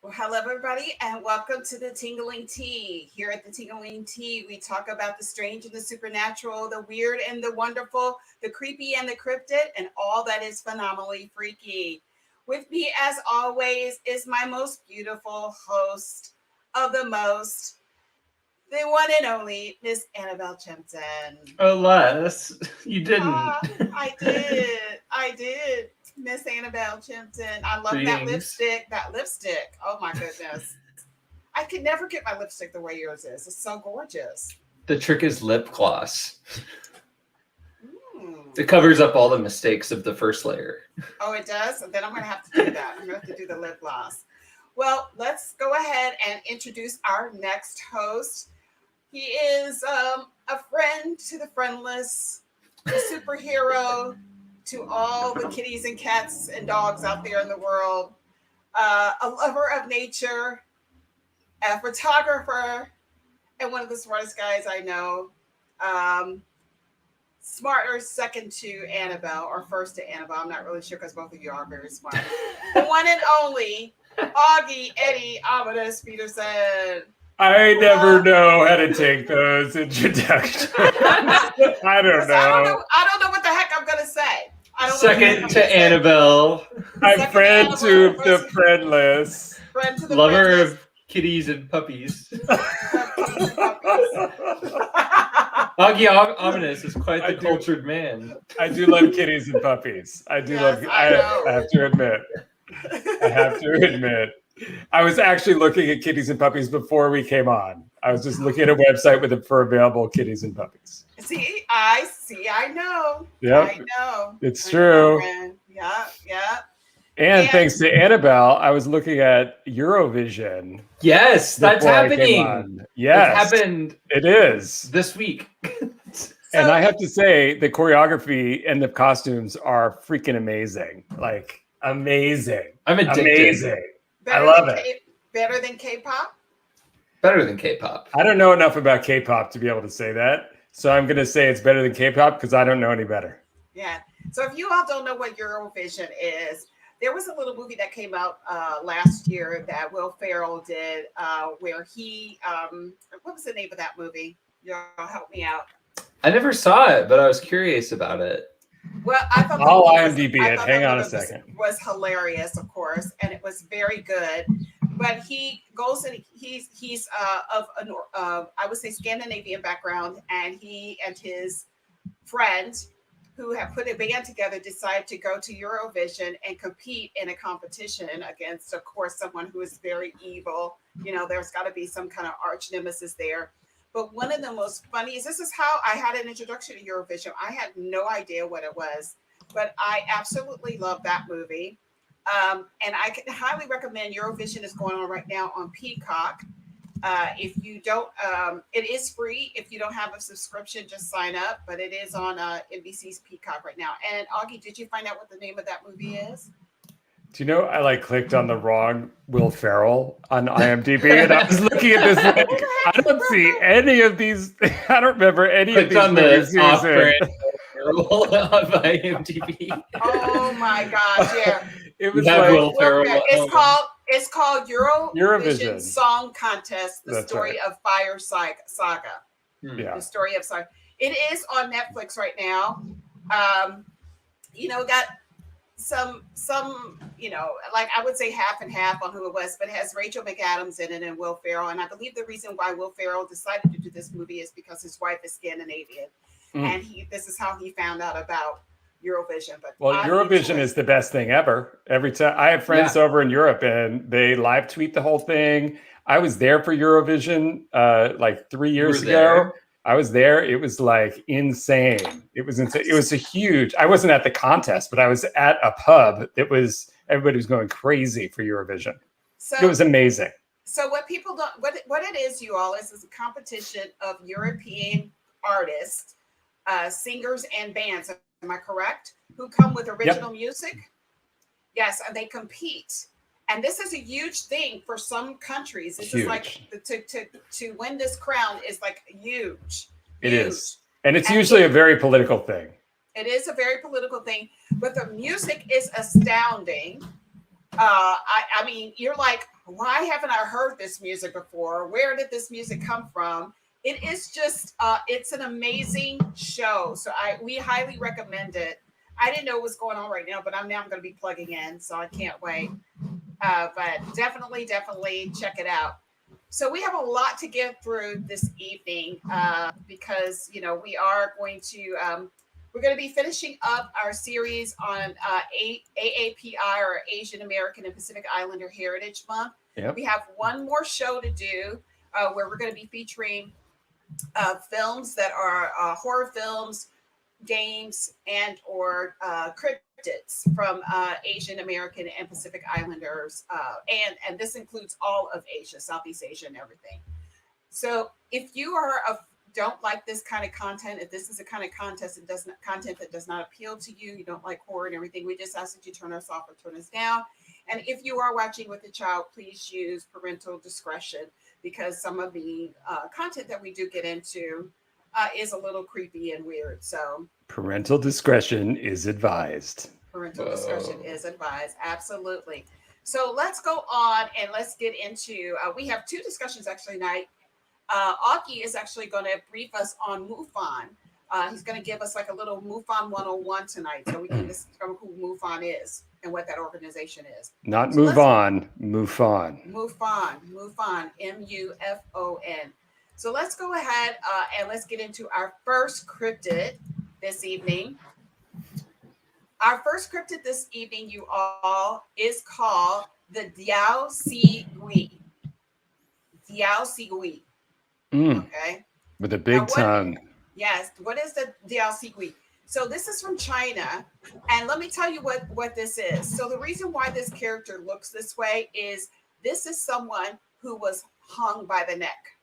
Well, hello, everybody, and welcome to the Tingling Tea. Here at the Tingling Tea, we talk about the strange and the supernatural, the weird and the wonderful, the creepy and the cryptid, and all that is phenomenally freaky. With me, as always, is my most beautiful host of the most, the one and only Miss Annabelle Chimpton. Alas, you didn't. I did. Miss Annabelle Chimpton. I love that Greetings. lipstick. Oh my goodness. I could never get my lipstick the way yours is. It's so gorgeous. The trick is lip gloss. Mm. It covers up all the mistakes of the first layer. Oh, it does? Then I'm going to have to do that. I'm going to have to do the lip gloss. Well, let's go ahead and introduce our next host. He is a friend to the friendless, a superhero to all the kitties and cats and dogs out there in the world, a lover of nature, a photographer, and one of the smartest guys I know. Smarter second to Annabelle, or first to Annabelle. I'm not really sure because both of you are very smart. The one and only Augie Eddie Ominous Peterson. I never know how to take those introductions. I don't know. I don't know what the heck I'm gonna say. Second to Annabelle. I'm friend to the friendless. Friend to the Lover friendless. of kitties and puppies. Kitties and puppies. Augie Ominous is quite the cultured man. I do love kitties and puppies. I do Yes, love. I know. I have to admit. I was actually looking at kitties and puppies before we came on. I was just looking at a website for available kitties and puppies. I know. Yep. I know. It's true. Yeah. And thanks to Annabelle, I was looking at Eurovision. Yes, that's before I came happening. on. Yes, It happened it is. this week. And I have to say, the choreography and the costumes are freaking amazing. Like, amazing. I'm addicted. Amazing. I love it. Better than K-pop? Better than K-pop. I don't know enough about K-pop to be able to say that. So I'm going to say it's better than K-pop because I don't know any better. Yeah. So if you all don't know what Eurovision is, there was a little movie that came out last year that Will Ferrell did where he, what was the name of that movie? Y'all help me out. I never saw it, but I was curious about it. Well, I thought I'll IMDb it. Hang on a second. Was hilarious, of course, and it was very good. But he goes and he's of I would say Scandinavian background, and he and his friend who have put a band together decide to go to Eurovision and compete in a competition against, of course, someone who is very evil. You know, there's got to be some kind of arch nemesis there. But one of the most funniest, this is how I had an introduction to Eurovision. I had no idea what it was, but I absolutely love that movie. And I can highly recommend Eurovision is going on right now on Peacock. If you don't, it is free. If you don't have a subscription, just sign up. But it is on NBC's Peacock right now. And Augie, did you find out what the name of that movie is? Do you know I clicked on the wrong Will Ferrell on IMDb and I was looking at this like, I don't see any of these. I don't remember any of these on movies. the off-brand of IMDb. Oh my gosh! Yeah, It was That like Will Ferrell. it's called Eurovision Song Contest: The That's Story of Fire Saga. yeah. The story of Saga. It is on Netflix right now. Got some like I would say half and half on who it was, but it has Rachel McAdams in it and Will Ferrell. And I believe the reason why Will Ferrell decided to do this movie is because his wife is Scandinavian, and this is how he found out about Eurovision. But Eurovision is the best thing ever. Every time I have friends over in Europe and they live tweet the whole thing. I was there for Eurovision like 3 years ago. I was there. It was like insane. It was insane. It was a huge. I wasn't at the contest, but I was at a pub. Everybody was going crazy for Eurovision. So it was amazing. So what people don't, what it is, you all, is a competition of European artists, singers and bands. Am I correct? Who come with original music? Yes, and they compete. And this is a huge thing for some countries. This is like to win this crown is like huge. It is. And it's usually a very political thing. It is a very political thing, but the music is astounding. I mean, you're like, why haven't I heard this music before? Where did this music come from? It is just, it's an amazing show. So we highly recommend it. I didn't know what was going on right now, but I'm going to be plugging in, so I can't wait. But definitely check it out. So we have a lot to get through this evening because, you know, we're going to be finishing up our series on AAPI, or Asian American and Pacific Islander Heritage Month. Yep. We have one more show to do where we're going to be featuring films that are horror films, games, and or cryptids from Asian American and Pacific Islanders, and this includes all of Asia, Southeast Asia, and everything. So if you don't like this kind of content, if this is a kind of content that does not appeal to you, you don't like horror and everything, we just ask that you turn us off or turn us down. And if you are watching with a child, please use parental discretion, because some of the content that we do get into is a little creepy and weird. So parental discretion is advised. Parental discretion is advised. Absolutely. So let's go on and let's get into, we have two discussions actually tonight. Augie is actually going to brief us on MUFON. He's going to give us like a little MUFON 101 tonight, so we can discover who MUFON is and what that organization is. Not move on, MUFON. MUFON, M-U-F-O-N. So let's go ahead and let's get into our first cryptid this evening. Our first cryptid this evening, you all, is called the Diao Si Gui. Diao Si Gui. Okay. With a big tongue. Yes. What is the Diao Si Gui? So this is from China. And let me tell you what this is. So the reason why this character looks this way is this is someone who was hung by the neck.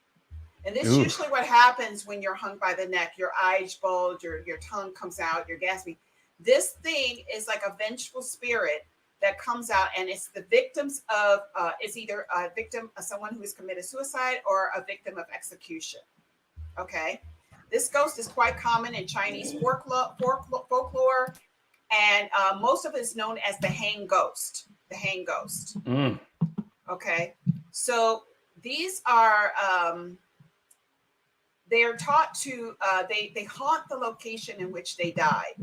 And this is usually what happens when you're hung by the neck. Your eyes bulge, your tongue comes out, you're gasping. This thing is like a vengeful spirit that comes out, and it's the victims of, it's either a victim of someone who has committed suicide or a victim of execution. Okay. This ghost is quite common in Chinese folklore, and most of it is known as the hang ghost. The hang ghost. Okay. So these are, they are taught to, they haunt the location in which they died.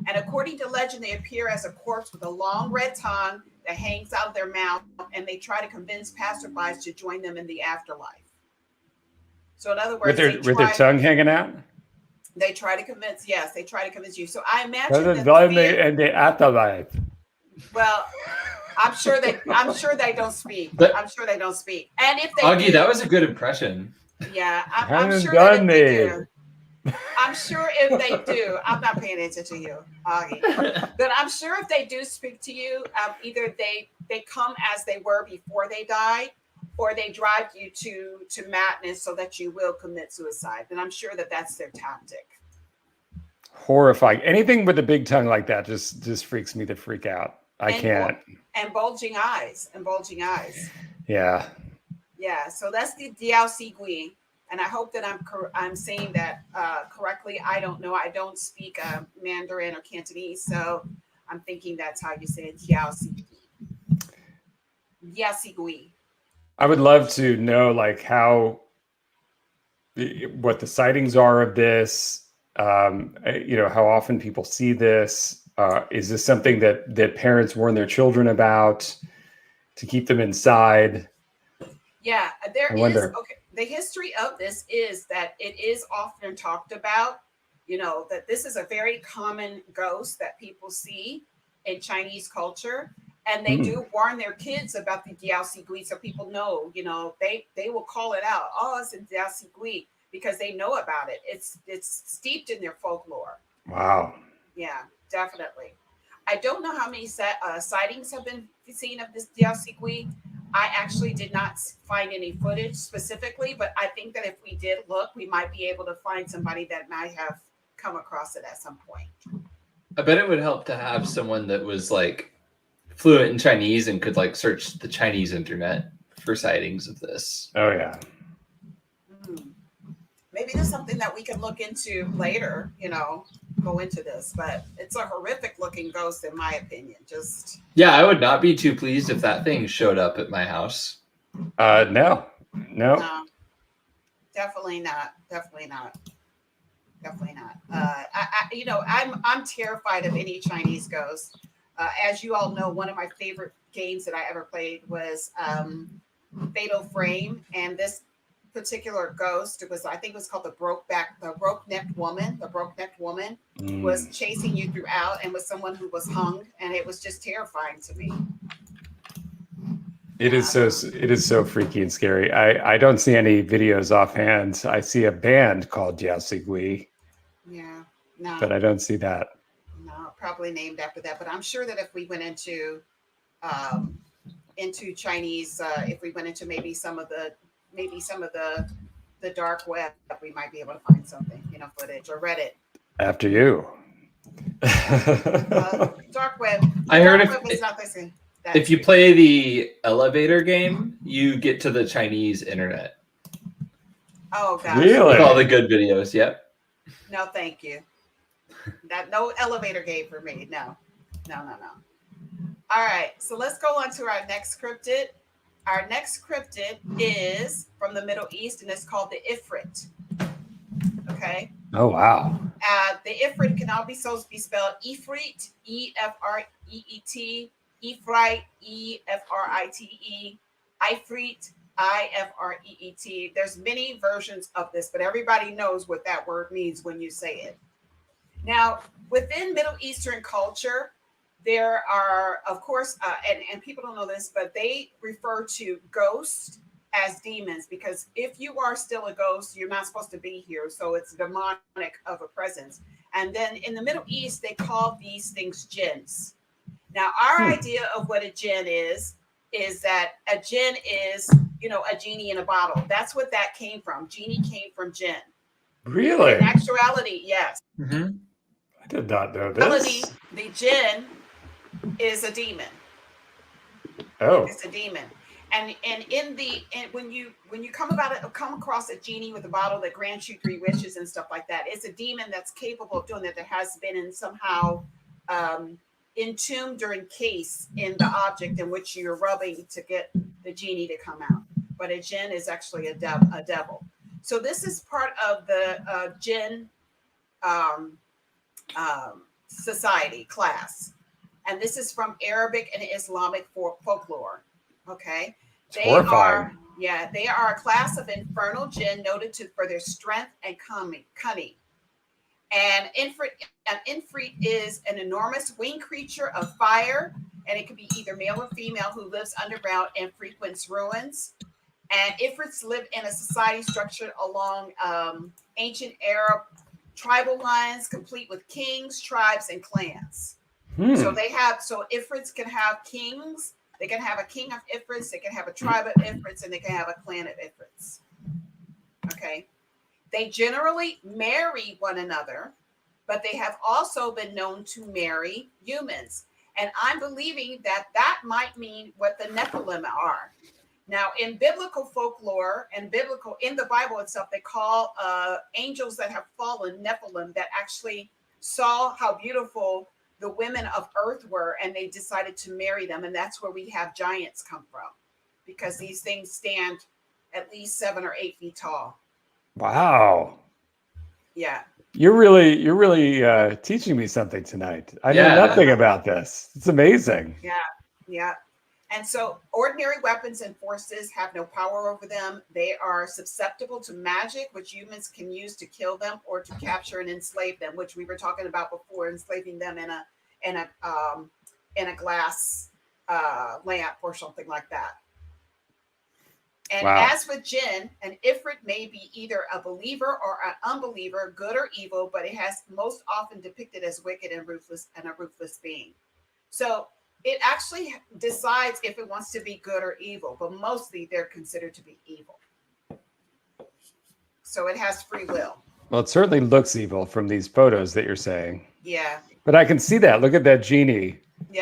And according to legend, they appear as a corpse with a long red tongue that hangs out of their mouth, and they try to convince passerbys to join them in the afterlife. So in other words, with their tongue hanging out? They try to convince, yes, they try to convince you. So I imagine in the afterlife. Well, I'm sure they don't speak. I'm sure they don't speak. And if they Augie, do, that was a good impression. Yeah, I'm sure that if they do. I'm sure if they do, I'm not paying attention to you, Augie. But I'm sure if they do speak to you, either they come as they were before they died, or they drive you to madness so that you will commit suicide. And I'm sure that that's their tactic. Horrifying. Anything with a big tongue like that just freaks me the freak out. I can't. And bulging eyes. Yeah. Yeah. So that's the Diao Si Gui. And I hope that I'm saying that correctly. I don't know. I don't speak Mandarin or Cantonese, so I'm thinking that's how you say it. Diao Si Gui. Diao Si Gui. I would love to know what the sightings are of this. How often people see this. Is this something that parents warn their children about to keep them inside? Yeah, there is. Okay. The history of this is that it is often talked about, that this is a very common ghost that people see in Chinese culture. And they do warn their kids about the Diao Si Gui, so people know, they will call it out. Oh, it's a Diao Si Gui, because they know about it. It's steeped in their folklore. Wow. Yeah, definitely. I don't know how many sightings have been seen of this Diao Si Gui. I actually did not find any footage specifically, but I think that if we did look, we might be able to find somebody that might have come across it at some point. I bet it would help to have someone that was fluent in Chinese and could search the Chinese internet for sightings of this. Oh yeah. Maybe there's something that we can look into later, go into this, but it's a horrific looking ghost in my opinion. Yeah, I would not be too pleased if that thing showed up at my house. No. No, definitely not. Definitely not. Definitely not. I'm terrified of any Chinese ghost. As you all know, one of my favorite games that I ever played was Fatal Frame, and this particular ghost, I think it was called the broke necked woman. The broke necked woman was chasing you throughout, and was someone who was hung, and it was just terrifying to me. It is so freaky and scary. I don't see any videos offhand. I see a band called Yao Sigui. Yeah, no, but I don't see that. No, probably named after that. But I'm sure that if we went into Chinese, if we went into maybe some of the dark web, we might be able to find something, footage or Reddit. After you. Dark web. I heard web is not the same. If you play the elevator game, you get to the Chinese internet. Oh gosh. Really? With all the good videos, yep. No, thank you. No elevator game for me. No. All right, so let's go on to our next cryptid. Our next cryptid is from the Middle East, and it's called the Ifrit. Okay. Oh wow. The Ifrit can also be spelled Ifrit, E-F-R-E-E-T, Ifrit, E-F-R-I-T-E, Ifrit, I-F-R-E-E-T. There's many versions of this, but everybody knows what that word means when you say it. Now, within Middle Eastern culture, there are, of course, and people don't know this, but they refer to ghosts as demons, because if you are still a ghost, you're not supposed to be here. So it's demonic of a presence. And then in the Middle East, they call these things jinns. Now, our idea of what a jinn is that a jinn is, a genie in a bottle. That's what that came from. Genie came from jinn. Really? In actuality, yes. Mm-hmm. I did not know this. The jinn is a demon. Oh. It's a demon. And when you come across a genie with a bottle that grants you 3 wishes and stuff like that, it's a demon that's capable of doing that. That has been somehow entombed or encased in the object in which you're rubbing to get the genie to come out. But a jinn is actually a devil. So this is part of the jinn society class, and this is from Arabic and Islamic folklore. Okay. They are a class of infernal jinn noted for their strength and cunning. And Ifrit is an enormous winged creature of fire, and it can be either male or female, who lives underground and frequents ruins. And Ifrits live in a society structured along ancient Arab tribal lines, complete with kings, tribes, and clans. So Ifrits can have kings. They can have a king of Ifrits, they can have a tribe of Ifrits, and they can have a clan of Ifrits. Okay. They generally marry one another, but they have also been known to marry humans. And I'm believing that might mean what the Nephilim are. Now, in biblical folklore and in the Bible itself, they call angels that have fallen Nephilim, that actually saw how beautiful the women of earth were, and they decided to marry them. And that's where we have giants come from, because these things stand at least 7 or 8 feet tall. Wow. Yeah. You're really teaching me something tonight. I know nothing about this. It's amazing. Yeah. And so ordinary weapons and forces have no power over them. They are susceptible to magic, which humans can use to kill them or to capture and enslave them, which we were talking about before, enslaving them in a glass lamp or something like that. And as with jinn, an Ifrit may be either a believer or an unbeliever, good or evil, but it has most often depicted as wicked and ruthless, and a ruthless being. So it actually decides if it wants to be good or evil, but mostly they're considered to be evil. So it has free will. Well, it certainly looks evil from these photos that you're saying. Yeah. But I can see that. Look at that genie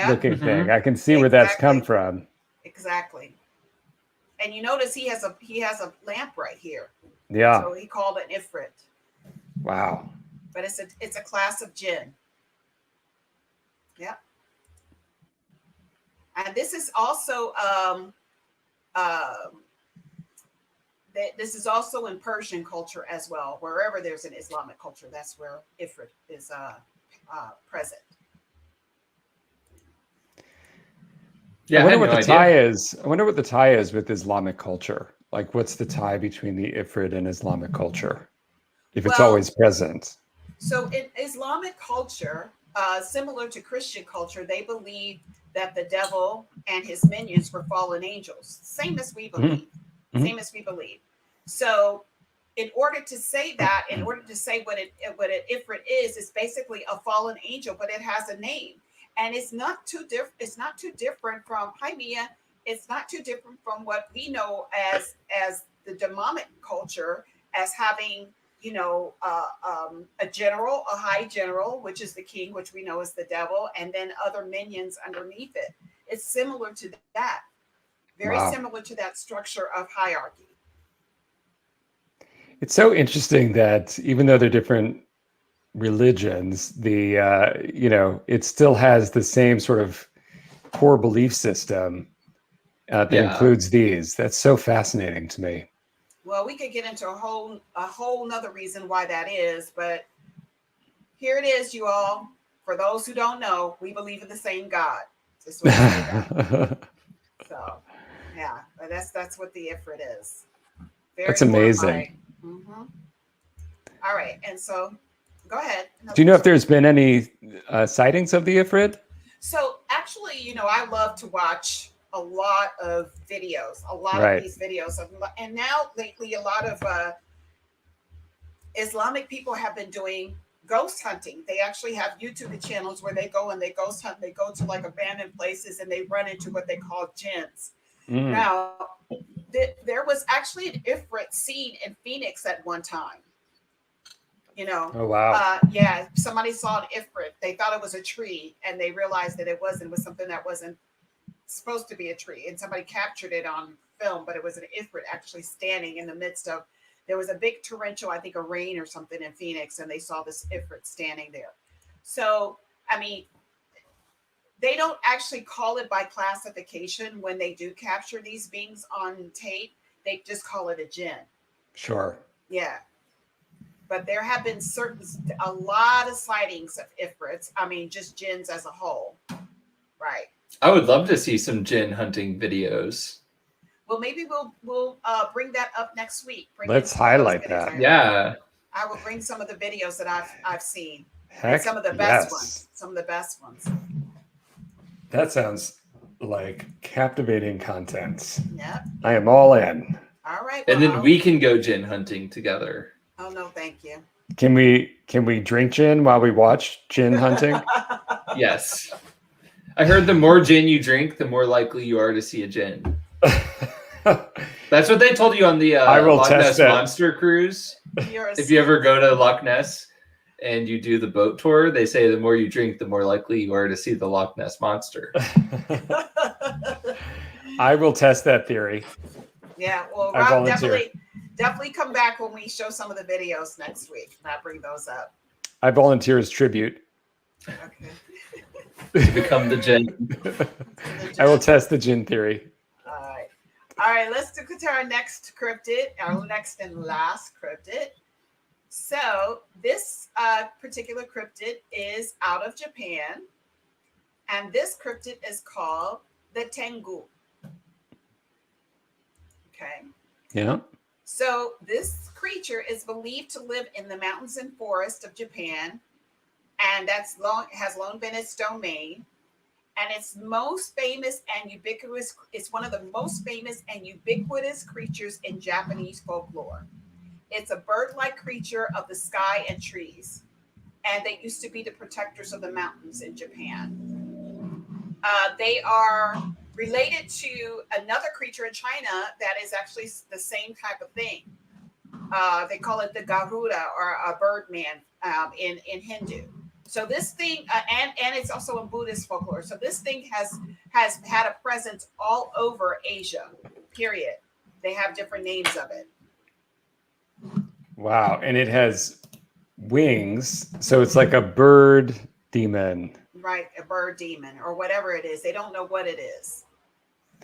looking thing. I can see where that's come from. Exactly. And you notice he has a lamp right here. Yeah. So he called it Ifrit. Wow. But it's a class of jinn. Yeah. And this is also this is also in Persian culture as well. Wherever there's an Islamic culture, that's where Ifrit is present. Yeah, I wonder had what no the idea. tie is. I wonder what the tie is with Islamic culture. Like, what's the tie between the Ifrit and Islamic culture? If it's Well, always present. So in Islamic culture, similar to Christian culture, they believe that the devil and his minions were fallen angels, same as we believe. Mhm. Same as we believe. So in order to say that, in order to say what an Ifrit is basically a fallen angel, but it has a name. And it's not too different. It's not too different from, hi Mia, it's not too different from what we know as the demonic culture, as having, you know, a general, a high general, which is the king, which we know is the devil, and then other minions underneath it. It's similar to that, very Wow. similar to that structure of hierarchy. It's so interesting that even though they're different religions, the it still has the same sort of core belief system that includes these. That's so fascinating to me. Well, we could get into a whole nother reason why that is, but here it is, you all. For those who don't know, we believe in the same God. Just what so, yeah, but that's what the Ifrit is. Very That's amazing. horrifying. Mm-hmm. All right, and so go ahead. Do you know if there's been any sightings of the Ifrit? So actually, you know, I love to watch a lot of videos, Right. of these videos, and now lately, a lot of Islamic people have been doing ghost hunting. They actually have YouTube channels where they go and they ghost hunt. They go to like abandoned places and they run into what they call jinns. Now, there was actually an Ifrit seen in Phoenix at one time. You know, oh wow, yeah, somebody saw an Ifrit. They thought it was a tree, and they realized that it wasn't. It was something that wasn't supposed to be a tree, and somebody captured it on film. But it was an Ifrit actually standing in the midst of. There was a big torrential, I think, a rain or something in Phoenix, and they saw this Ifrit standing there. So, I mean, they don't actually call it by classification when they do capture these beings on tape. They just call it a jinn. Sure. Yeah. But there have been a lot of sightings of Ifrits. I mean, just jinns as a whole. Right. I would love to see some jinn hunting videos. Well, maybe we'll bring that up next week. Let's highlight that. Yeah. I will bring some of the videos that I've seen. Heck, and some of the best yes. ones. Some of the best ones. That sounds like captivating content. Yeah. I am all in. All right. And then we can go gin hunting together. Oh no, thank you. Can we drink gin while we watch gin hunting? Yes. I heard the more gin you drink, the more likely you are to see a gin. That's what they told you on the Loch Ness Monster cruise. If you ever go to Loch Ness and you do the boat tour, they say the more you drink, the more likely you are to see the Loch Ness Monster. I will test that theory. Yeah, well, Rob, definitely come back when we show some of the videos next week, and I'll bring those up. I volunteer as tribute. Okay. To become the gin. I will test the gin theory. All right, let's go to our next cryptid, our next and last cryptid. So this particular cryptid is out of Japan, and this cryptid is called the Tengu. Okay. Yeah. So this creature is believed to live in the mountains and forests of Japan, and has long been its domain. And it's most famous and ubiquitous. It's one of the most famous and ubiquitous creatures in Japanese folklore. It's a bird-like creature of the sky and trees, and they used to be the protectors of the mountains in Japan. They are related to another creature in China that is actually the same type of thing. They call it the Garuda, or a birdman in Hindu. So this thing, and it's also in Buddhist folklore. So this thing has had a presence all over Asia, period. They have different names of it. Wow. And it has wings. So it's like a bird demon. Right, a bird demon or whatever it is. They don't know what it is.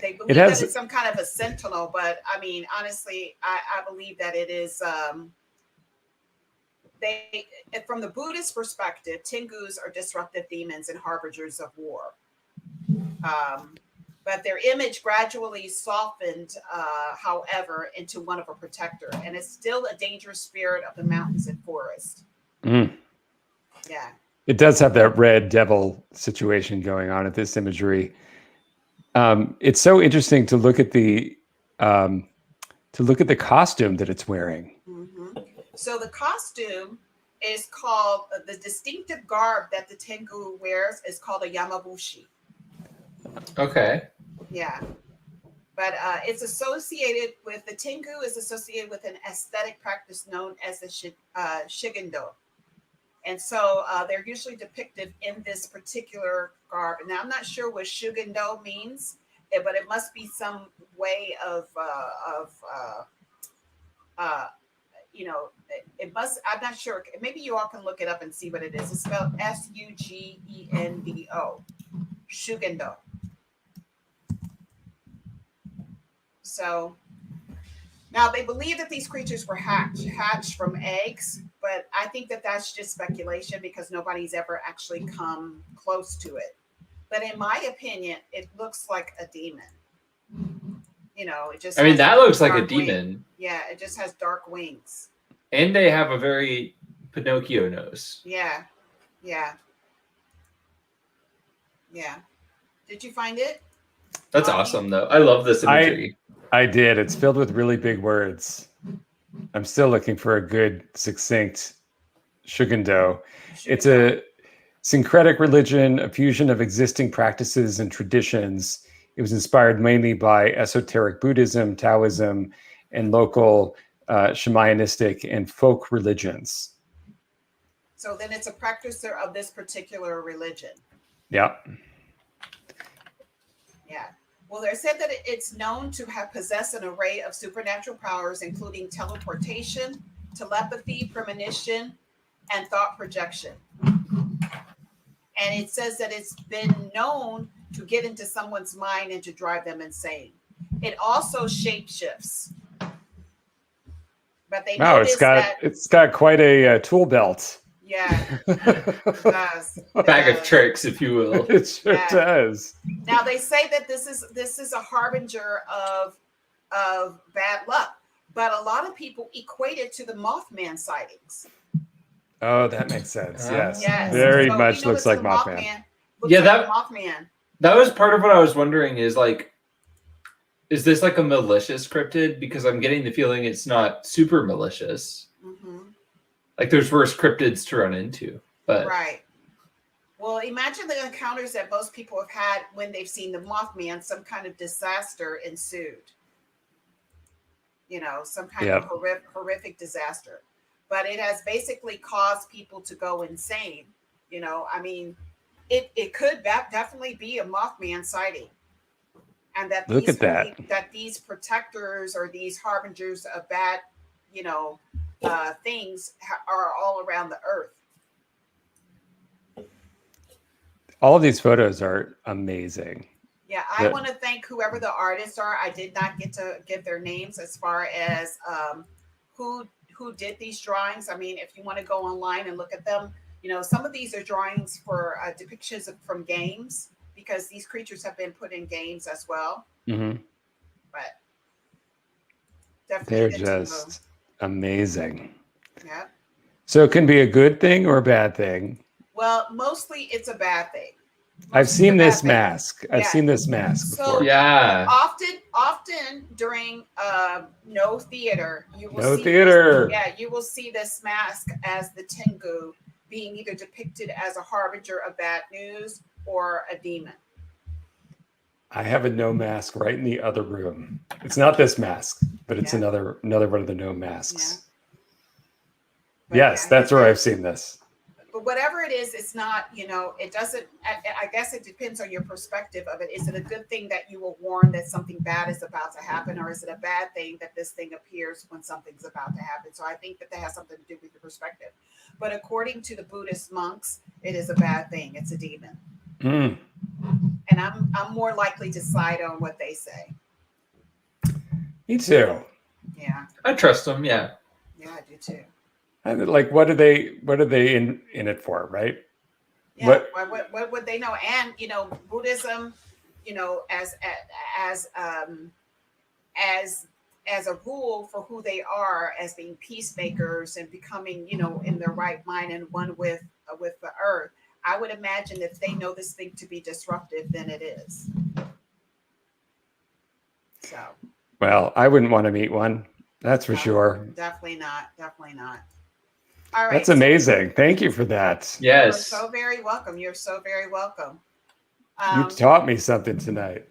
They believe that it's some kind of a sentinel, but I mean, honestly, I believe that it is. From the Buddhist perspective, Tengus are disruptive demons and harbingers of war. But their image gradually softened, however, into one of a protector, and it's still a dangerous spirit of the mountains and forest. Mm. Yeah, it does have that red devil situation going on at this imagery. It's so interesting to look at the costume that it's wearing. Mm-hmm. So the costume is called the distinctive garb that the Tengu wears is called a yamabushi. Okay. Yeah, but it's associated with the Tengu is associated with an aesthetic practice known as the Shugendo, and so they're usually depicted in this particular garb. Now I'm not sure what Shugendo means, but it must be some way of it must. I'm not sure. Maybe you all can look it up and see what it is. It's spelled Sugendo, Shugendo. So now they believe that these creatures were hatched from eggs, but I think that that's just speculation because nobody's ever actually come close to it. But in my opinion, it looks like a demon. It just. I mean, that looks like a demon. Wing. Yeah, it just has dark wings. And they have a very Pinocchio nose. Yeah. Did you find it? That's awesome, though. I love this imagery. I did. It's filled with really big words. I'm still looking for a good, succinct Shugendo. It's a syncretic religion, a fusion of existing practices and traditions. It was inspired mainly by esoteric Buddhism, Taoism, and local shamanistic and folk religions. So then it's a practicer of this particular religion. Yeah. Yeah. Well, they said that it's known to have possessed an array of supernatural powers, including teleportation, telepathy, premonition, and thought projection. And it says that it's been known to get into someone's mind and to drive them insane. It also shapeshifts. But they it's got quite a tool belt. Yeah, it does. Bag of tricks, if you will. It sure does. Now they say that this is a harbinger of bad luck, but a lot of people equate it to the Mothman sightings. Oh, that makes sense. Yes. Very much looks like Mothman. Mothman. That was part of what I was wondering is this like a malicious cryptid? Because I'm getting the feeling it's not super malicious. Mm-hmm. Like there's worse cryptids to run into, but right. Well, imagine the encounters that most people have had when they've seen the Mothman. Some kind of disaster ensued. Some kind of horrific disaster. But it has basically caused people to go insane. I mean, it could definitely be a Mothman sighting. And that these protectors or these harbingers of bad, things are all around the earth. All of these photos are amazing. Yeah, I want to thank whoever the artists are. I did not get to give their names as far as who did these drawings. I mean, if you want to go online and look at them, some of these are drawings for depictions from games because these creatures have been put in games as well. Mm-hmm. But definitely they're just amazing. Yeah. So it can be a good thing or a bad thing. Well, mostly it's a bad thing. I've seen this mask. I've seen this mask before. Yeah. Often during no theater, you will see theater. You will see this mask as the Tengu being either depicted as a harbinger of bad news or a demon. I have a no mask right in the other room. It's not this mask, but it's another one of the no masks. Yeah. Yes, that's where I've seen this. But whatever it is, it's not, it doesn't, I guess it depends on your perspective of it. Is it a good thing that you were warned that something bad is about to happen? Or is it a bad thing that this thing appears when something's about to happen? So I think that has something to do with your perspective. But according to the Buddhist monks, it is a bad thing. It's a demon. Mm. and I'm more likely to side on what they say. Me too. Yeah, I trust them. Yeah, I do too. And like, what are they in it for, right? Yeah, what would they know? And Buddhism, as as a rule for who they are as being peacemakers and becoming, in their right mind and one with the earth. I would imagine if they know this thing to be disruptive, then it is. So. Well, I wouldn't want to meet one. That's for sure. Definitely not. Definitely not. All right. That's amazing. Thank you for that. Yes. You're so very welcome. You're so very welcome. You taught me something tonight.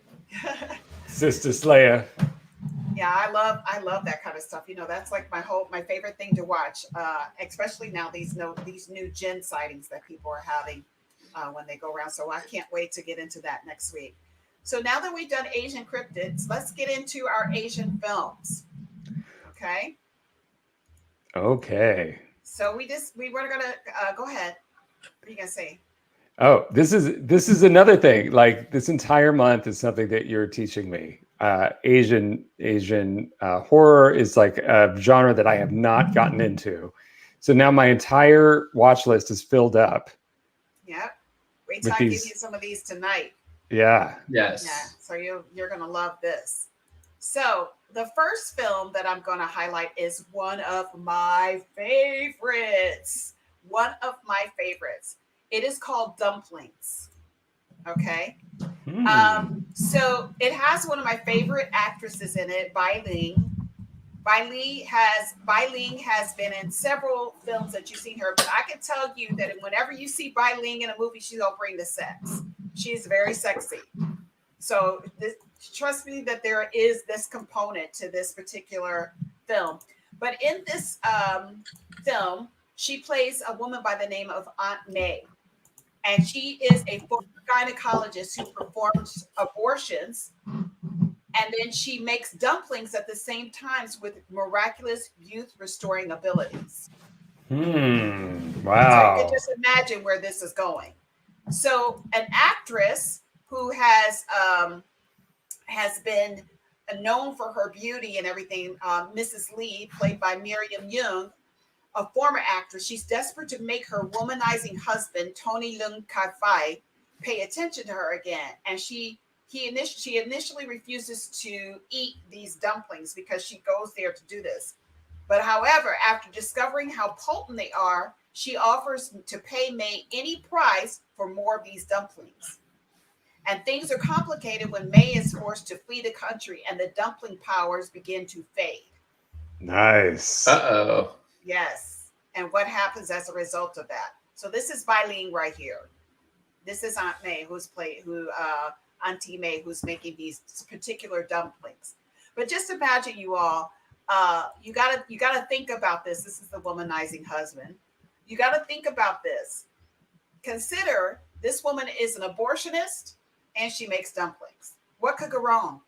SistaSlaya. Yeah, I love that kind of stuff. That's like my favorite thing to watch, especially now these new Jinn sightings that people are having when they go around. So I can't wait to get into that next week. So now that we've done Asian cryptids, let's get into our Asian films. Okay. Okay. So we were gonna go ahead. What are you gonna say? Oh, this is another thing. Like this entire month is something that you're teaching me. Asian horror is like a genre that I have not gotten into. So now my entire watch list is filled up. Yep. Wait till I give you some of these tonight. Yeah. Yes. Yeah. So you're gonna love this. So the first film that I'm gonna highlight is one of my favorites. One of my favorites. It is called Dumplings. Okay. So it has one of my favorite actresses in it, Bai Ling. Bai Ling has been in several films that you've seen her, but I can tell you that whenever you see Bai Ling in a movie, she's gonna bring the sex. She's very sexy. So trust me that there is this component to this particular film. But in this film, she plays a woman by the name of Aunt May. And she is a former gynecologist who performs abortions. And then she makes dumplings at the same times with miraculous youth restoring abilities. Wow. So you can just imagine where this is going. So an actress who has been known for her beauty and everything, Mrs. Lee, played by Miriam Young, a former actress, she's desperate to make her womanizing husband, Tony Leung Kai-Fai, pay attention to her again. And she initially refuses to eat these dumplings because she goes there to do this. But however, after discovering how potent they are, she offers to pay May any price for more of these dumplings. And things are complicated when May is forced to flee the country and the dumpling powers begin to fade. Nice. Uh-oh. Yes. And what happens as a result of that? So this is Bai Ling right here. This is Aunt May, Auntie May, who's making these particular dumplings. But just imagine, you all, you gotta think about this. This is the womanizing husband. You gotta think about this. Consider this woman is an abortionist and she makes dumplings. What could go wrong?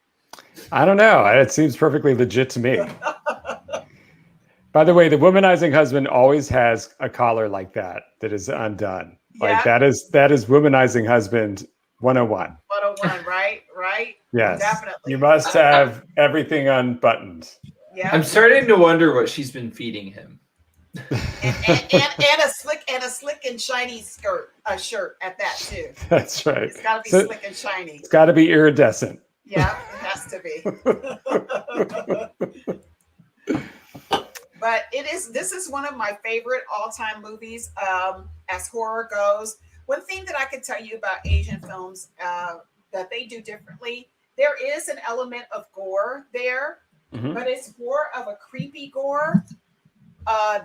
I don't know. It seems perfectly legit to me. By the way, the womanizing husband always has a collar like that is undone. Yeah. Like that is womanizing husband 101. 101, right? Right? Yes. Definitely. You must have everything unbuttoned. Yeah. I'm starting to wonder what she's been feeding him. and a slick and shiny shirt at that too. That's right. It's got to be slick and shiny. It's got to be iridescent. Yeah, it has to be. But this is one of my favorite all-time movies as horror goes. One thing that I can tell you about Asian films that they do differently, there is an element of gore there, but it's more of a creepy gore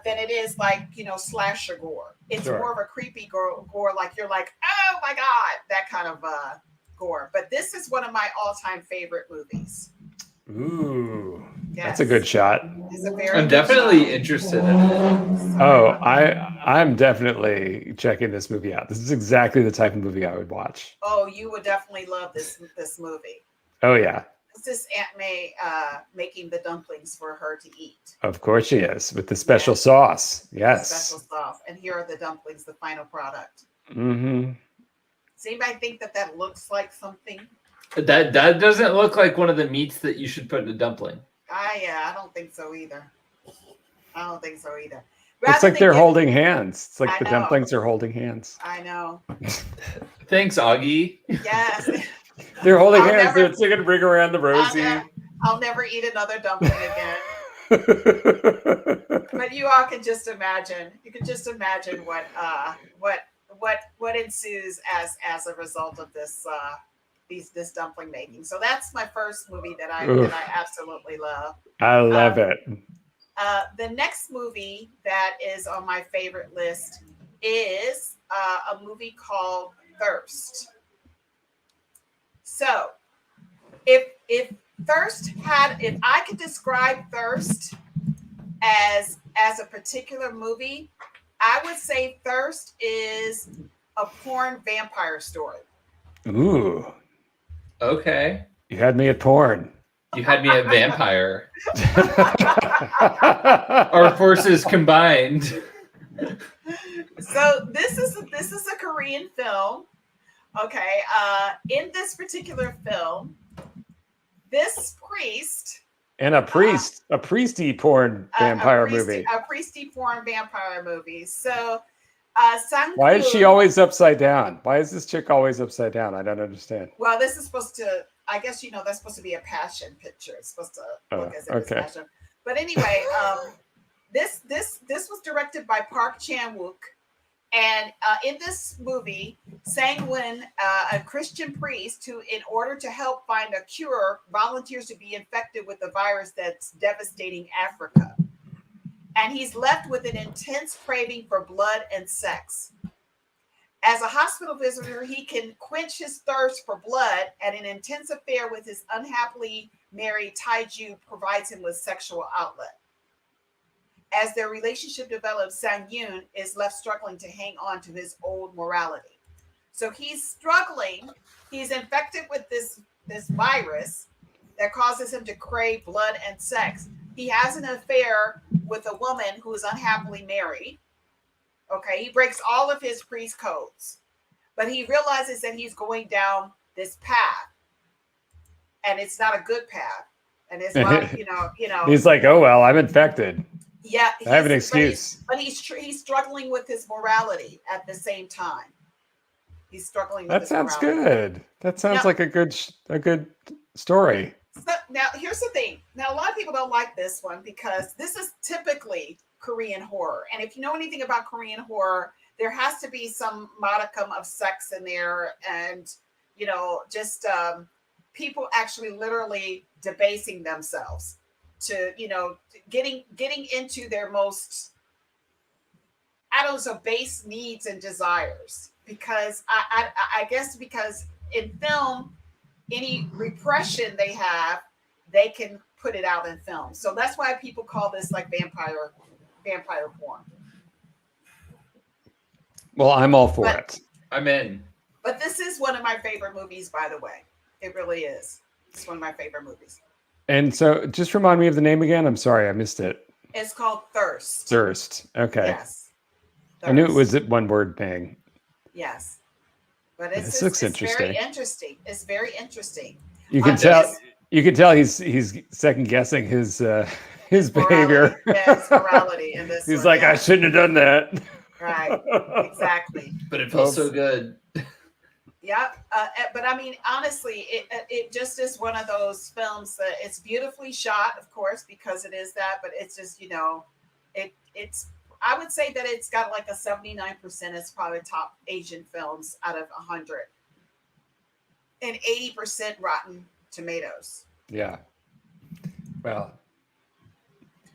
than it is like, slasher gore. It's more of a creepy gore, like you're like, oh my God, that kind of gore. But this is one of my all-time favorite movies. Ooh, yes. That's a good shot. I'm definitely interested in it. Oh, I'm definitely checking this movie out. This is exactly the type of movie I would watch. Oh, you would definitely love this movie. Oh yeah. This is Aunt May making the dumplings for her to eat. Of course she is, with the special sauce. Yes. Special sauce. And here are the dumplings, the final product. Does anybody think that looks like something? That doesn't look like one of the meats that you should put in a dumpling. I don't think so either. It's like they're holding hands. It's like the dumplings are holding hands. I know. Thanks, Augie. Yes. They're holding hands. They're singing "Bring Around the Rosie." I'll never eat another dumpling again. But you all can just imagine. You can just imagine what ensues as a result of this this dumpling making. So that's my first movie that I absolutely love. I love it. The next movie that is on my favorite list is a movie called Thirst. So if I could describe Thirst as a particular movie, I would say Thirst is a porn vampire story. Ooh. Okay. You had me at porn. You had me at vampire. Our forces combined. So this is a Korean film. Okay. In this particular film, this priest and a priesty porn vampire movie. A priesty porn vampire movie. So why is she always upside down? Why is this chick always upside down? I don't understand. Well, this is supposed to, I guess, that's supposed to be a passion picture. It's supposed to look as if it's passion. But anyway, this was directed by Park Chan-wook. And in this movie, Sang-won, a Christian priest who, in order to help find a cure, volunteers to be infected with the virus that's devastating Africa. And he's left with an intense craving for blood and sex. As a hospital visitor, he can quench his thirst for blood, and an intense affair with his unhappily married Taiju provides him with sexual outlet. As their relationship develops, Sang-yoon is left struggling to hang on to his old morality. So he's struggling. He's infected with this virus that causes him to crave blood and sex. He has an affair with a woman who is unhappily married. Okay, he breaks all of his priest codes, but he realizes that he's going down this path, and it's not a good path. And it's not, He's like, oh well, I'm infected. Yeah, I have an excuse. But he's struggling with his morality at the same time. He's struggling with that his sounds morality. Good. That sounds like a good story. So now here's the thing. Now a lot of people don't like this one because this is typically Korean horror. And if you know anything about Korean horror, there has to be some modicum of sex in there, and just people actually literally debasing themselves to getting into their most, base needs and desires. Because I guess because in film, any repression they have, they can put it out in film. So that's why people call this like vampire porn. Well, I'm all for it. I'm in. But this is one of my favorite movies, by the way. It really is. It's one of my favorite movies. And so just remind me of the name again. I'm sorry, I missed it. It's called Thirst. Thirst. Okay. Yes. Thirst. I knew it was a one-word thing. Yes. But this looks interesting. Very interesting. It's very interesting. You can tell he's second guessing his behavior. Yes, morality in this. He's like, I shouldn't have done that. Right. Exactly. But it feels so good. Yeah. But I mean, honestly, it just is one of those films that it's beautifully shot, of course, because it is that. But it's just, it's. I would say that it's got like a 79%. It's probably top Asian films out of 100, and 80% Rotten Tomatoes. Yeah. Well.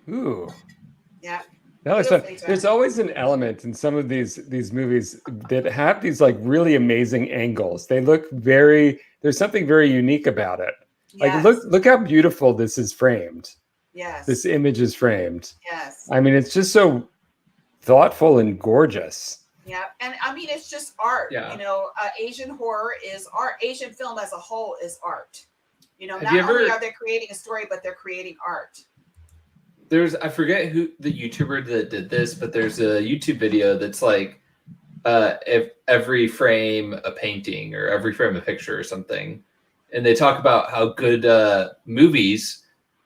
Ooh. Yeah. That looks fun. There's always an element in some of these movies that have these like really amazing angles. They look there's something very unique about it. Like look how beautiful this is framed. Yes. This image is framed. Yes. I mean, it's just so thoughtful and gorgeous. Yeah. And I mean, it's just art. Yeah. Asian horror is art. Asian film as a whole is art. Not only are they creating a story, but they're creating art. I forget who the YouTuber that did this, but there's a YouTube video that's like if every frame a painting or every frame a picture or something, and they talk about how good movies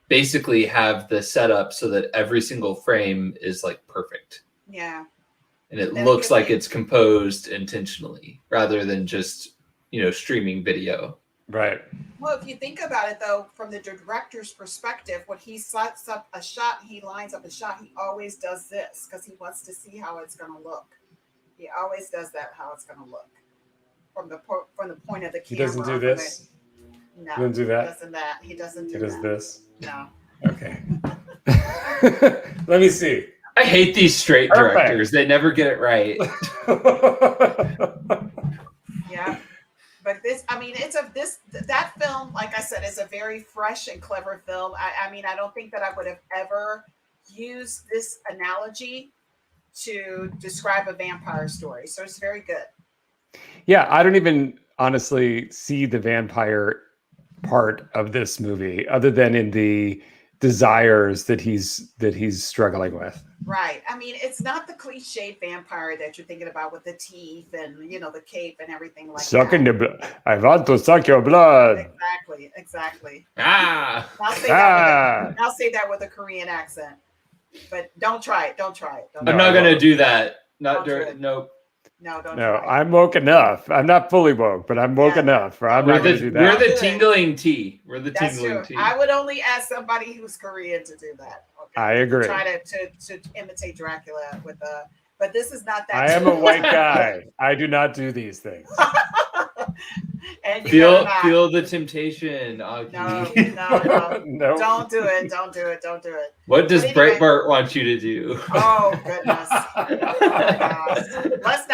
basically have the setup so that every single frame is like perfect. Yeah. And it looks like it's composed intentionally rather than just, streaming video. Right. Well, if you think about it, though, from the director's perspective, when he sets up a shot, he lines up a shot, he always does this because he wants to see how it's going to look. He always does that, how it's going to look from the point of the camera. He doesn't do this? No. He doesn't do that? He doesn't that. He doesn't do that. He does this? No. Okay. Let me see. I hate these straight directors. They never get it right. Yeah. But that film, like I said, is a very fresh and clever film. I mean, I don't think that I would have ever used this analogy to describe a vampire story. So it's very good. Yeah, I don't even honestly see the vampire part of this movie other than in the desires that he's struggling with. Right. I mean, it's not the cliched vampire that you're thinking about with the teeth and the cape and everything like Sucking that. the blood. I want to suck your blood. Exactly. Ah. I'll say that with a Korean accent. But don't try it. I'm not gonna do that. Nope. No, don't No, try it. I'm woke enough. I'm not fully woke, but I'm woke enough. I'm not going to do that. We're the tingling tea. We're the tingling tea. I would only ask somebody who's Korean to do that. Okay? I agree. Try to imitate Dracula with but this is not that. I am a white guy. I do not do these things. And feel the temptation. No. Nope. Don't do it. What does Breitbart want you to do? Oh goodness. Let's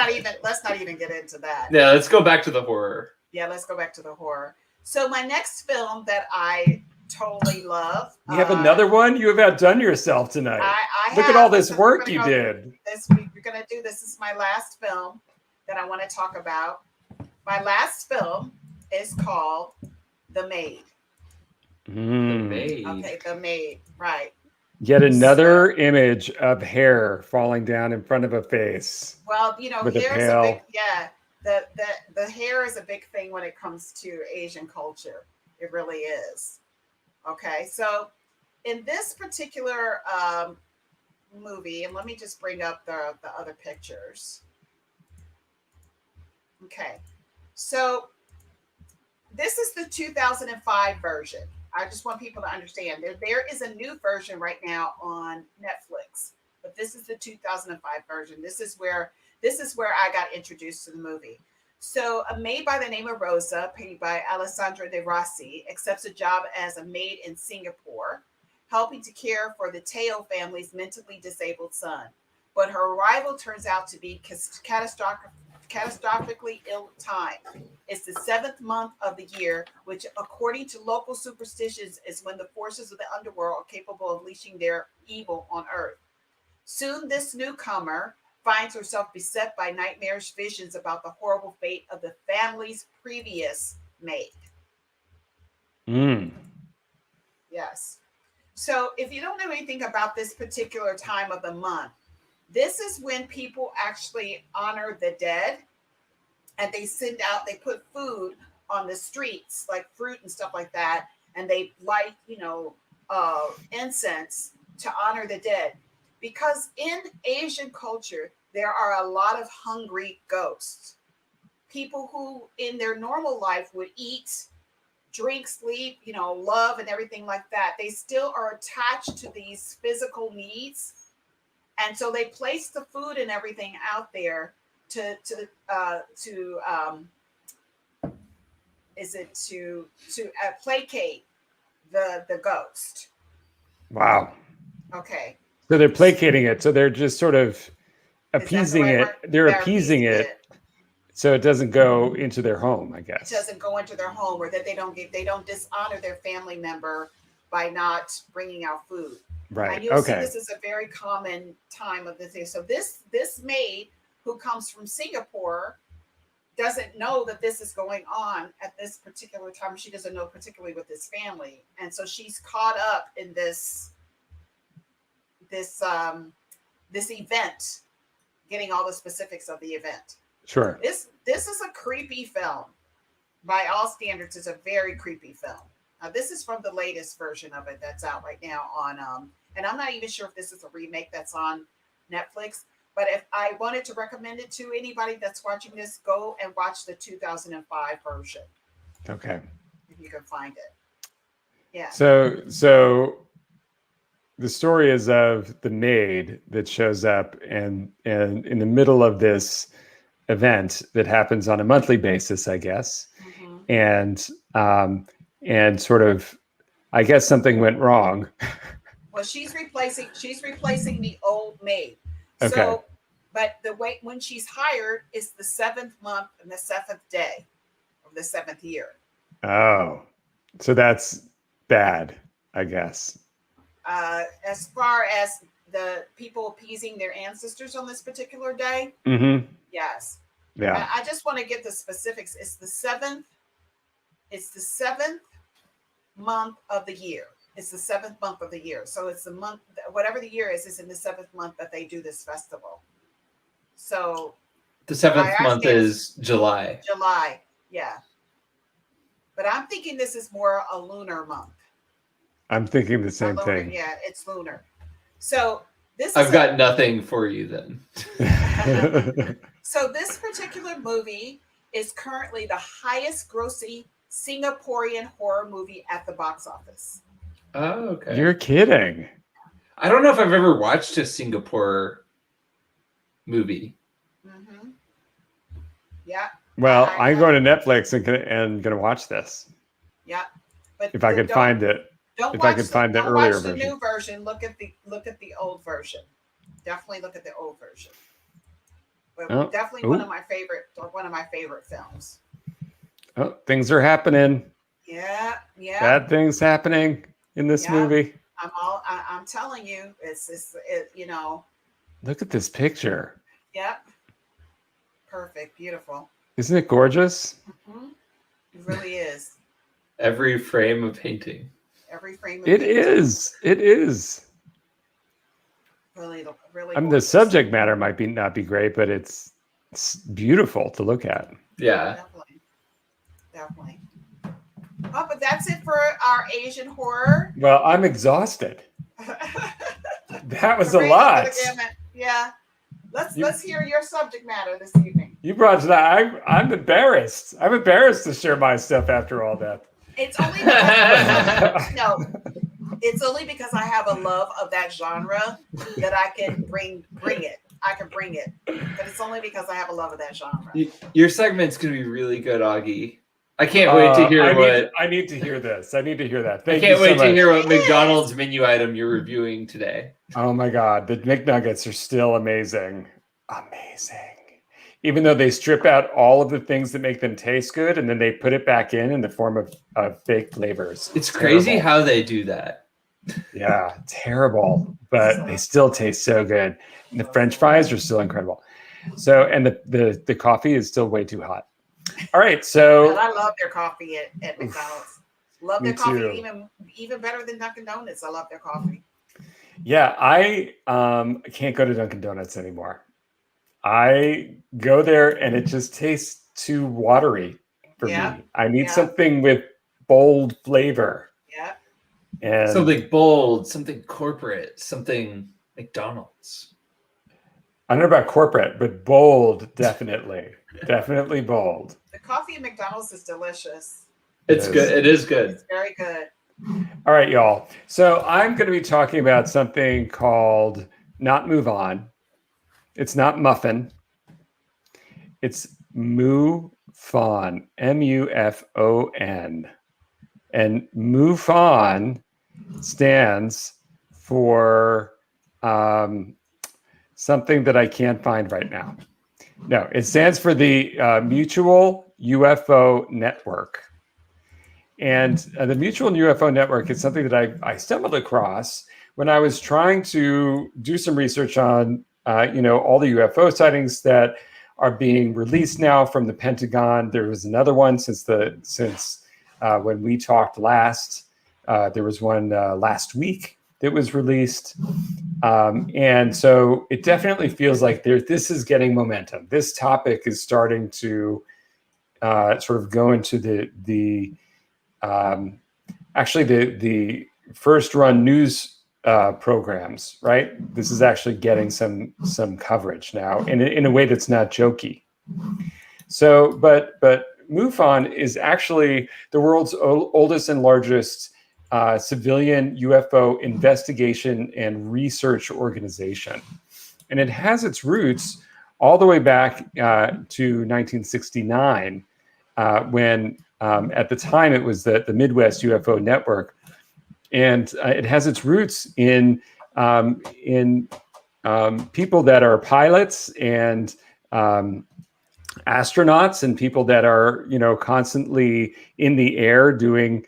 not even get into that. Yeah, let's go back to the horror. Yeah, let's go back to the horror. So my next film that I totally love. You have another one? You have outdone yourself tonight. Look at all this work you did. We're going to do this. This is my last film that I want to talk about. My last film is called The Maid. The Maid. Okay, The Maid. Right. Yet another image of hair falling down in front of a face. Well, with hair's a big, the hair is a big thing when it comes to Asian culture. It really is. Okay, so in this particular movie, and let me just bring up the other pictures. Okay, so this is the 2005 version. I just want people to understand there is a new version right now on Netflix, but this is the 2005 version. This is where I got introduced to the movie. So a maid by the name of Rosa, played by Alessandra De Rossi, accepts a job as a maid in Singapore, helping to care for the Teo family's mentally disabled son. But her arrival turns out to be catastrophically ill-timed. It's the 7th month of the year, which according to local superstitions is when the forces of the underworld are capable of unleashing their evil on Earth. Soon this newcomer finds herself beset by nightmarish visions about the horrible fate of the family's previous maid. Yes. So if you don't know anything about this particular time of the month, this is when people actually honor the dead, and they put food on the streets, like fruit and stuff like that, and they light, incense to honor the dead. Because in Asian culture, there are a lot of hungry ghosts. People who in their normal life would eat, drink, sleep, love and everything like that. They still are attached to these physical needs. And so they place the food and everything out there to placate the ghost. Wow. Okay. So they're placating it. So they're just sort of appeasing it. They're appeasing it so it doesn't go into their home, I guess. It doesn't go into their home, or that they don't dishonor their family member by not bringing out food. Right. And you'll see this is a very common time of this thing. So this maid who comes from Singapore doesn't know that this is going on at this particular time. She doesn't know particularly with this family. And so she's caught up in this event getting all the specifics of the event. Sure. This is a creepy film. By all standards, it's a very creepy film. Now, this is from the latest version of it that's out right now on, and I'm not even sure if this is a remake that's on Netflix, but if I wanted to recommend it to anybody that's watching this, go and watch the 2005 version. Okay. If you can find it. Yeah. So the story is of the maid that shows up and in the middle of this event that happens on a monthly basis, I guess. Mm-hmm. And sort of, I guess something went wrong. Well, she's replacing the old maid. Okay. So, but the way when she's hired is the 7th month and the 7th day of the 7th year. Oh, so that's bad, I guess. As far as the people appeasing their ancestors on this particular day, yes. Yeah. I just want to get the specifics. It's the 7th. It's the 7th month of the year. It's the 7th month of the year. So it's the month, whatever the year is in the 7th month that they do this festival. So the 7th month is July. July, yeah. But I'm thinking this is more a lunar month. I'm thinking the same thing. Yeah, it's lunar. So this I've got nothing for you then. So this particular movie is currently the highest grossing Singaporean horror movie at the box office. Oh, okay. You're kidding. I don't know if I've ever watched a Singapore movie. Mm-hmm. Yeah. Well, I'm going to Netflix and going to watch this. Yeah. But if I could find it. If I could find the earlier version. Don't watch the new version. Look at the old version. Definitely look at the old version. But definitely one of my favorite films. Oh, things are happening. Yeah. Bad things happening in this movie. I'm telling you, it's you know. Look at this picture. Yep. Perfect. Beautiful. Isn't it gorgeous? Mm-hmm. It really is. Every frame of painting. Every frame. It is. Really. I mean, the subject matter might not be great, but it's beautiful to look at. Yeah. Definitely. Oh, but that's it for our Asian horror. Well, I'm exhausted. That was a lot. Yeah. Let's hear your subject matter this evening. You brought that. I'm embarrassed. I'm embarrassed to share my stuff after all that. It's only it's only because I have a love of that genre that I can bring it. I can bring it, but it's only because I have a love of that genre. Your segment's gonna be really good, Augie. I can't wait to hear I need to hear this. I need to hear that. I can't wait to hear what McDonald's menu item you're reviewing today. Oh my God, the McNuggets are still amazing. Even though they strip out all of the things that make them taste good, and then they put it back in the form of fake flavors. It's crazy how they do that. Yeah, terrible, but they still taste so good. And the French fries are still incredible. So, and the coffee is still way too hot. All right, so and I love their coffee at McDonald's. Love their coffee even better than Dunkin' Donuts. I love their coffee. Yeah, I can't go to Dunkin' Donuts anymore. I go there and it just tastes too watery for me. I need something with bold flavor. Yeah. And something bold, something corporate, something McDonald's. I don't know about corporate, but bold, definitely. Definitely bold. The coffee at McDonald's is delicious. It's good. It is good. It's very good. All right, y'all. So I'm going to be talking about something called not MUFON. It's not MUFON. It's MUFON. MUFON. And MUFON stands for something that I can't find right now. No, it stands for the Mutual UFO Network. And the Mutual UFO Network is something that I stumbled across when I was trying to do some research on, all the UFO sightings that are being released now from the Pentagon. There was another one since when we talked last. There was one last week that was released. And so it definitely feels like this is getting momentum. This topic is starting to sort of go into the first run news programs, right? This is actually getting some coverage now in a way that's not jokey. So, but MUFON is actually the world's oldest and largest civilian UFO investigation and research organization. And it has its roots all the way back to 1969, when at the time it was the Midwest UFO Network. And it has its roots in people that are pilots and astronauts and people that are, constantly in the air doing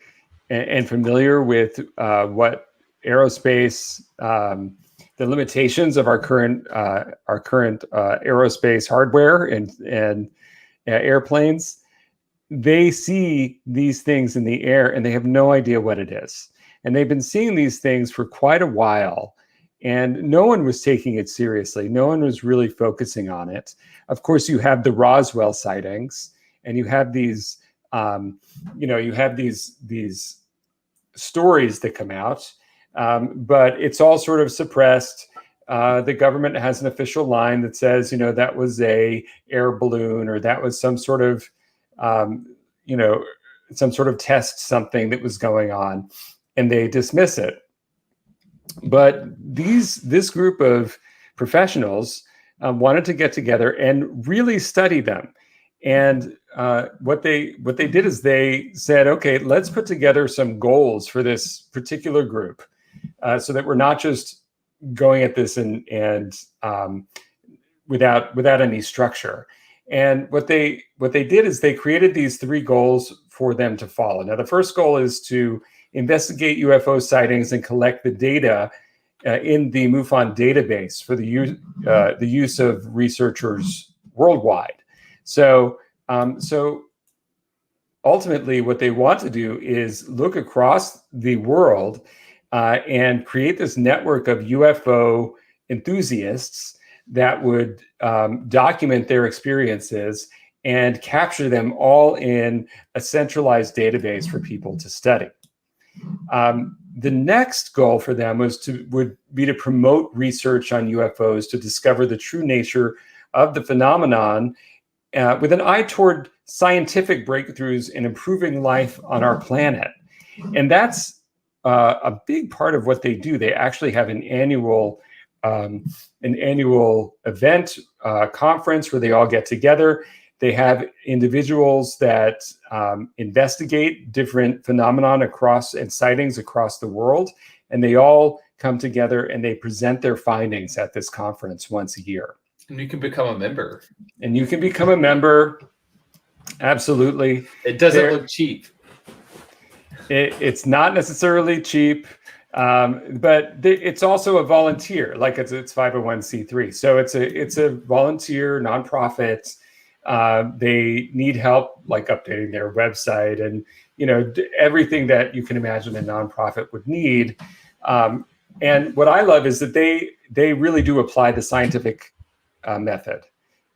and familiar with what aerospace, the limitations of our current aerospace hardware and airplanes. They see these things in the air and they have no idea what it is. And they've been seeing these things for quite a while. And no one was taking it seriously. No one was really focusing on it. Of course, you have the Roswell sightings, and you have these, these stories that come out, but it's all sort of suppressed. The government has an official line that says, that was a air balloon, or that was some sort of, test something that was going on, and they dismiss it. But this group of professionals wanted to get together and really study them. And what they did is they said, okay, let's put together some goals for this particular group, so that we're not just going at this and without any structure. And what they did is they created these 3 goals for them to follow. Now, the first goal is to investigate UFO sightings and collect the data in the MUFON database for the use of researchers worldwide. So ultimately, what they want to do is look across the world and create this network of UFO enthusiasts that would document their experiences and capture them all in a centralized database for people to study. The next goal for them would be to promote research on UFOs to discover the true nature of the phenomenon, with an eye toward scientific breakthroughs in improving life on our planet. And that's a big part of what they do. They actually have an annual event, conference where they all get together. They have individuals that investigate different phenomenon and sightings across the world, and they all come together and they present their findings at this conference once a year. And you can become a member. Absolutely. It doesn't look cheap. It's not necessarily cheap, but it's also a volunteer. Like it's 501c3, so it's a volunteer nonprofit. They need help, like updating their website and everything that you can imagine a nonprofit would need. And what I love is that they really do apply the scientific method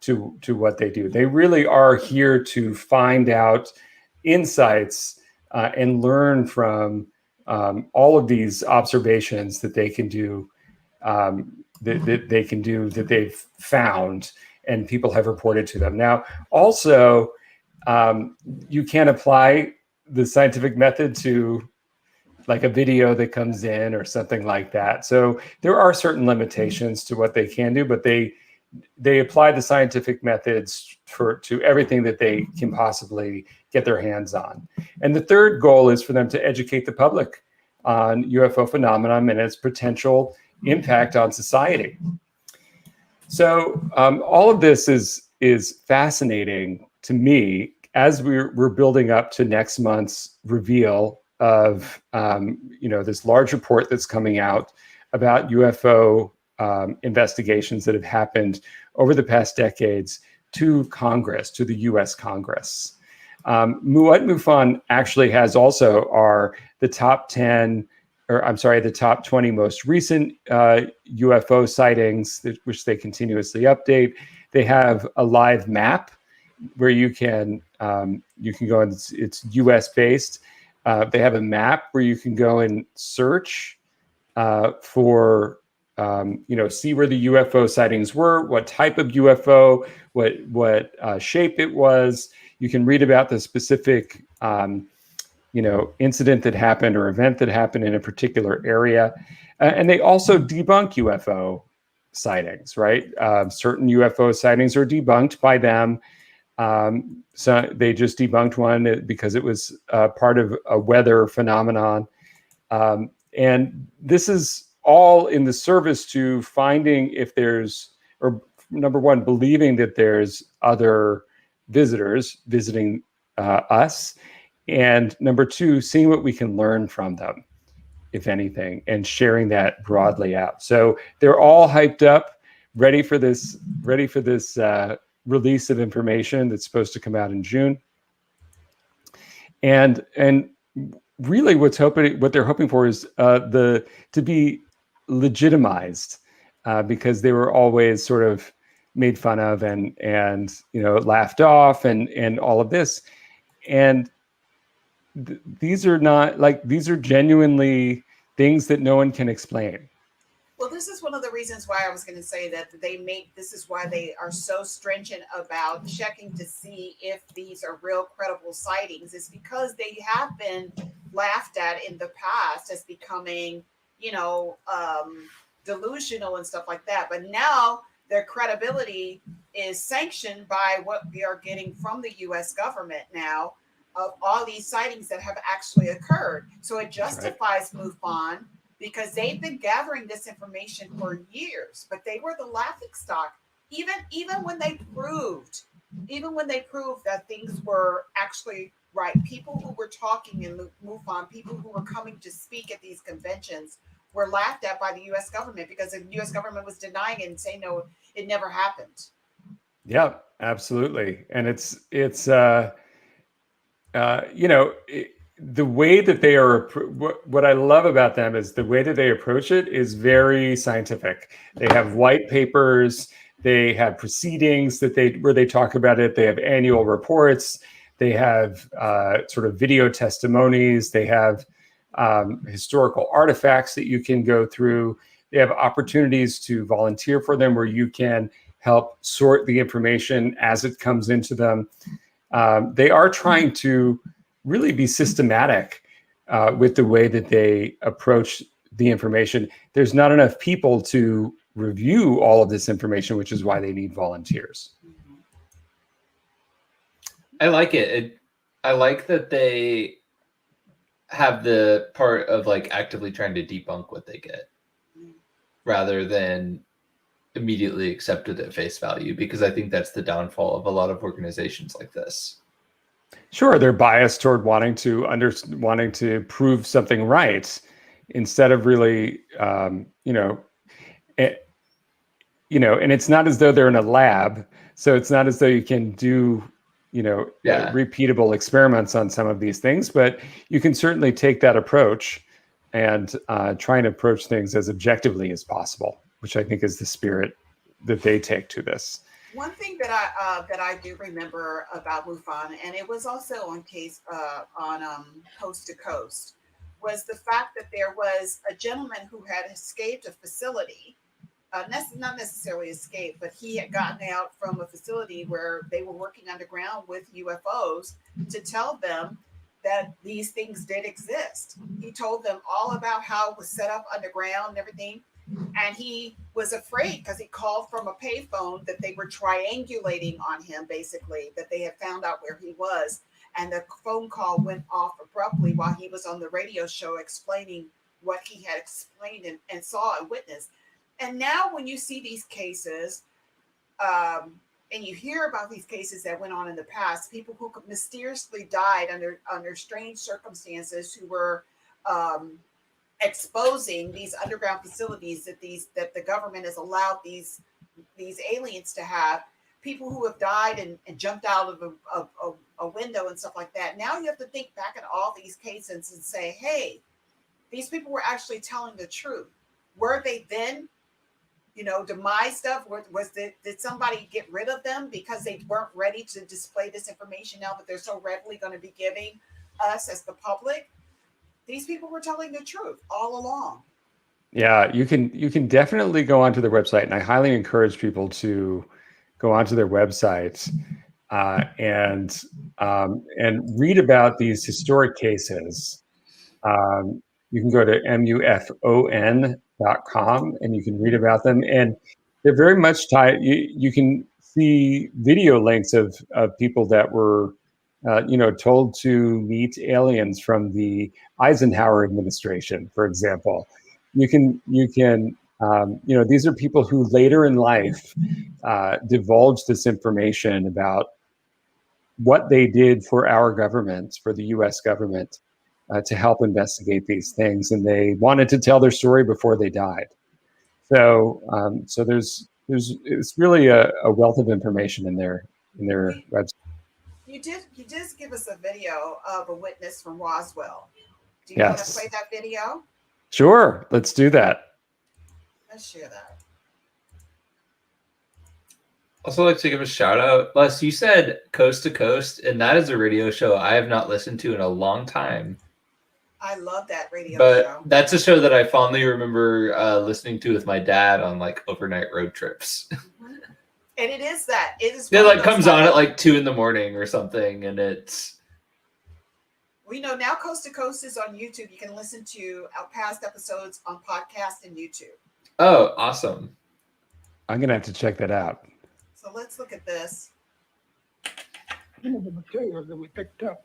to what they do. They really are here to find out insights and learn from all of these observations that they can do, that they've found and people have reported to them. Now, also, you can apply the scientific method to like a video that comes in or something like that. So there are certain limitations to what they can do, but they apply the scientific methods to everything that they can possibly get their hands on. And the third goal is for them to educate the public on UFO phenomenon and its potential impact on society. So all of this is fascinating to me as we're building up to next month's reveal of this large report that's coming out about UFO investigations that have happened over the past decades to Congress, to the U.S. Congress. What MUFON actually has also are the top 10 the top 20 most recent UFO sightings, which they continuously update. They have a live map where you can go, and it's US based. They have a map where you can go and search for see where the UFO sightings were, what type of UFO, what shape it was. You can read about the specific incident that happened or event that happened in a particular area. And they also debunk UFO sightings, right? Certain UFO sightings are debunked by them. So they just debunked one because it was part of a weather phenomenon. And this is all in the service to finding if there's, or number one, believing that there's other visitors visiting us. And number two, seeing what we can learn from them, if anything, and sharing that broadly out. So they're all hyped up, ready for this release of information that's supposed to come out in June. And really what they're hoping for is to be legitimized, because they were always sort of made fun of and laughed off and all of this. And these are genuinely things that no one can explain. Well, this is one of the reasons why I was going to say that this is why they are so stringent about checking to see if these are real credible sightings, is because they have been laughed at in the past as becoming, delusional and stuff like that. But now their credibility is sanctioned by what we are getting from the U.S. government now of all these sightings that have actually occurred. So it justifies MUFON, because they've been gathering this information for years, but they were the laughingstock. Even when they proved that things were actually right, people who were talking in MUFON, people who were coming to speak at these conventions, were laughed at by the U.S. government because the U.S. government was denying it and saying no, it never happened. Yeah, absolutely, and the way that they are, what I love about them is the way that they approach it is very scientific. They have white papers, they have proceedings where they talk about it. They have annual reports, they have sort of video testimonies, they have historical artifacts that you can go through. They have opportunities to volunteer for them where you can help sort the information as it comes into them. They are trying to really be systematic with the way that they approach the information. There's not enough people to review all of this information, which is why they need volunteers. I like it. I like that they have the part of actively trying to debunk what they get rather than immediately accept it at face value, because I think that's the downfall of a lot of organizations like this. Sure, they're biased toward wanting to prove something right instead of really, and it's not as though they're in a lab, so it's not as though you can do, repeatable experiments on some of these things, but you can certainly take that approach and try and approach things as objectively as possible, which I think is the spirit that they take to this. One thing that I do remember about MUFON, and it was also on Coast to Coast, was the fact that there was a gentleman who had escaped a facility, not necessarily escaped, but he had gotten out from a facility where they were working underground with UFOs to tell them that these things did exist. He told them all about how it was set up underground and everything. And he was afraid because he called from a payphone that they were triangulating on him, basically, that they had found out where he was. And the phone call went off abruptly while he was on the radio show explaining what he had explained and saw and witnessed. And now when you see these cases, and you hear about these cases that went on in the past, people who mysteriously died under strange circumstances, who were exposing these underground facilities that the government has allowed these aliens to have, people who have died and jumped out of a window and stuff like that. Now you have to think back at all these cases and say, hey, These people were actually telling the truth. Were they then, demise stuff? Did somebody get rid of them because they weren't ready to display this information now that they're so readily going to be giving us as the public? These people were telling the truth all along. Yeah, you can definitely go onto their website, and I highly encourage people to go onto their websites and read about these historic cases. You can go to MUFON.com and you can read about them, and they're very much tied. You can see video links of people that were told to meet aliens from the Eisenhower administration, for example. You can these are people who later in life divulged this information about what they did for our government, for the U.S. government, to help investigate these things, and they wanted to tell their story before they died. So there's it's really a wealth of information in their website. You did give us a video of a witness from Roswell. Do you Yes. want to play that video? Sure, let's do that. Let's share that. Also like to give a shout out. Les, you said Coast to Coast, and that is a radio show I have not listened to in a long time. I love that radio show. But that's a show that I fondly remember listening to with my dad on like overnight road trips. And it is that. It is. It like comes on at like 2 a.m. or something, and it's. We know now Coast to Coast is on YouTube. You can listen to our past episodes on podcast and YouTube. Oh, awesome. I'm going to have to check that out. So let's look at this. The materials that we picked up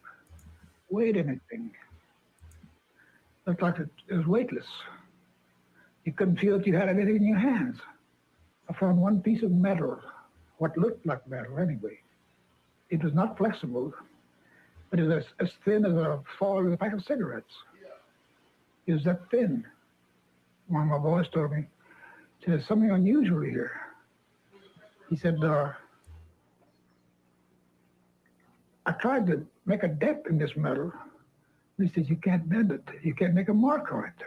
weighed anything. Looked like it was weightless. You couldn't feel that you had anything in your hands. I found one piece of metal, what looked like metal anyway. It was not flexible, but it was as thin as a foil of a pack of cigarettes. It was that thin. One of my boys told me, he said, there's something unusual here. He said, I tried to make a dent in this metal. He says, you can't bend it. You can't make a mark on it.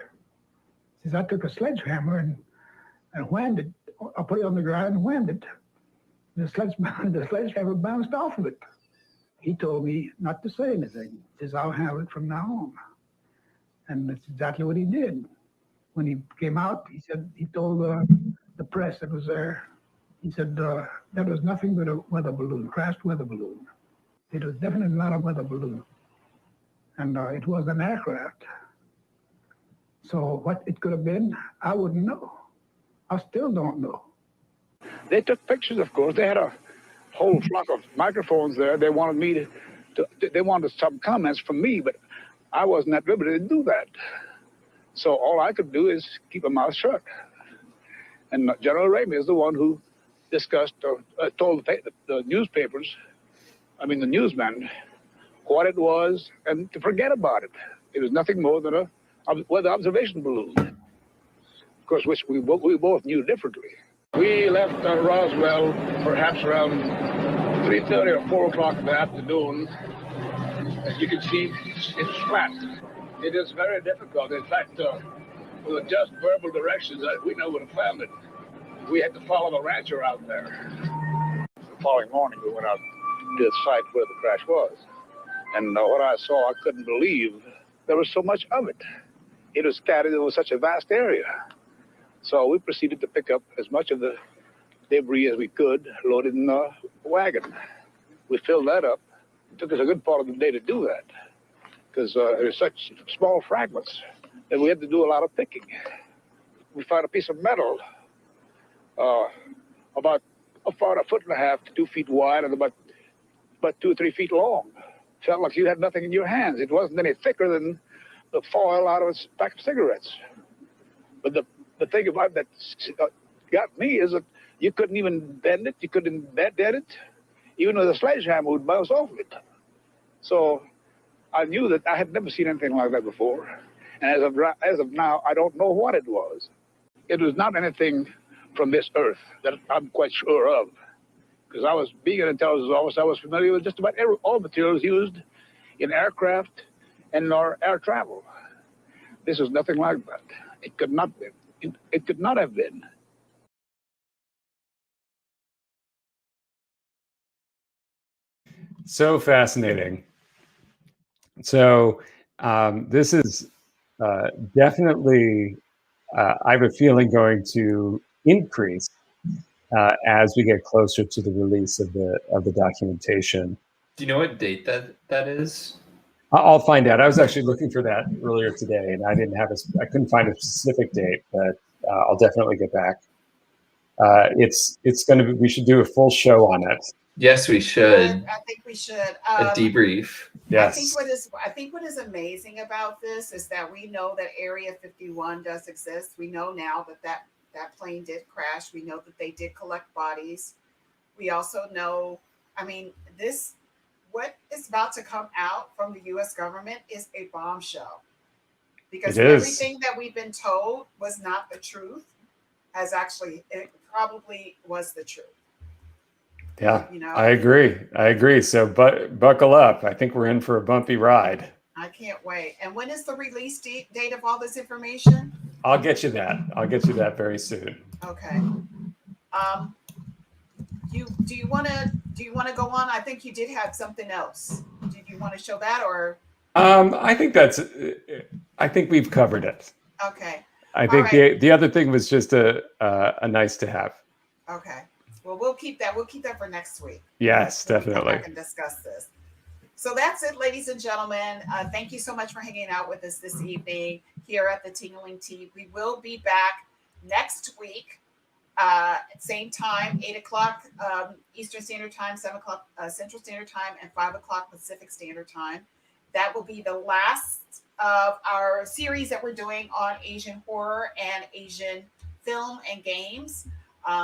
He says, I took a sledgehammer and whammed it. I put it on the ground and whammed it. The sledgehammer bounced off of it. He told me not to say anything. He says, I'll handle it from now on. And that's exactly what he did. When he came out, he said, he told the press that was there, he said, that was nothing but a weather balloon, crashed weather balloon. It was definitely not a weather balloon. And it was an aircraft. So what it could have been, I wouldn't know. I still don't know. They took pictures, of course. They had a whole flock of microphones there. They wanted me they wanted some comments from me, but I wasn't at liberty to do that. So all I could do is keep my mouth shut. And General Ramey is the one who discussed, told the newspapers, the newsmen, what it was and to forget about it. It was nothing more than a weather observation balloon, of course, which we both knew differently. We left Roswell perhaps around 3:30 or 4 o'clock in the afternoon. As you can see, it's flat. It is very difficult. In fact, with just verbal directions, we know where to find it. We had to follow the rancher out there. The following morning, we went out to the site where the crash was. And what I saw, I couldn't believe there was so much of it. It was scattered over such a vast area. So we proceeded to pick up as much of the debris as we could, loaded in a wagon. We filled that up. It took us a good part of the day to do that because there's such small fragments that we had to do a lot of picking. We found a piece of metal about a 1.5 to 2 feet wide and about 2 or 3 feet long. Felt like you had nothing in your hands. It wasn't any thicker than the foil out of a pack of cigarettes. But the thing about that got me is that you couldn't even bend it. You couldn't dent it. Even with a sledgehammer would bounce off of it. So I knew that I had never seen anything like that before. And as of now, I don't know what it was. It was not anything from this earth that I'm quite sure of. Because being an intelligence officer, I was familiar with just about all materials used in aircraft and our air travel. This is nothing like that. It could not be. It could not have been. So fascinating. So this is definitely, I have a feeling, going to increase as we get closer to the release of the documentation. Do you know what date that is? I'll find out. I was actually looking for that earlier today, and I couldn't find a specific date, but I'll definitely get back. It's going to be. We should do a full show on it. Yes, we should. I think we should. A debrief. Yes. I think what is amazing about this is that we know that Area 51 does exist. We know now that plane did crash. We know that they did collect bodies. We also know, what is about to come out from the U.S. government is a bombshell. Because everything that we've been told was not the truth, it probably was the truth. Yeah, I agree. So buckle up. I think we're in for a bumpy ride. I can't wait. And when is the release date of all this information? I'll get you that very soon. Okay. Do you want to go on? I think you did have something else. Did you want to show that, or? I think we've covered it. Okay. I think the other thing was just a nice to have. Okay. Well, we'll keep that for next week. Yes, definitely. I can discuss this. So that's it, ladies and gentlemen. Thank you so much for hanging out with us this evening here at the Tingling Tea. We will be back next week, same time, 8 o'clock Eastern Standard Time, 7 o'clock Central Standard Time, and 5 o'clock Pacific Standard Time. That will be the last of our series that we're doing on Asian horror and Asian film and games.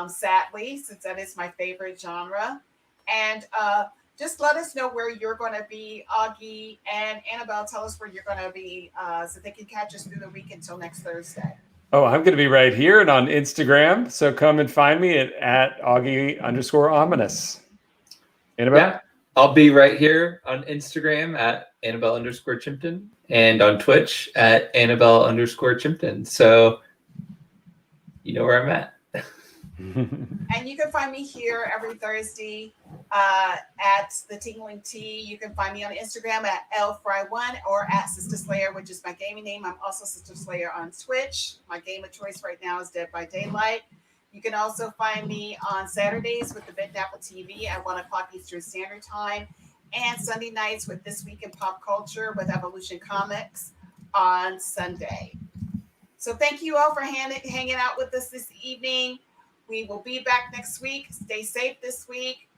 Sadly, since that is my favorite genre. And just let us know where you're going to be, Augie and Annabelle. Tell us where you're going to be so they can catch us through the week until next Thursday. Oh, I'm going to be right here and on Instagram. So come and find me at Augie_ominous. Annabelle? Yeah, I'll be right here on Instagram at Annabelle_Chimpton and on Twitch at Annabelle_Chimpton. So you know where I'm at. And you can find me here every Thursday at the Tingling Tea. You can find me on Instagram at lfry1 or at SistaSlaya, which is my gaming name. I'm also SistaSlaya on Twitch. My game of choice right now is Dead by Daylight. You can also find me on Saturdays with the Bent Apple TV at 1 o'clock Eastern Standard Time, and Sunday nights with This Week in Pop Culture with Evolution Comics on Sunday. So thank you all for hanging out with us this evening. We will be back next week. Stay safe this week.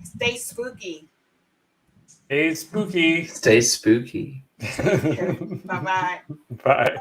Stay spooky. Stay spooky. Stay spooky. Bye-bye. Bye.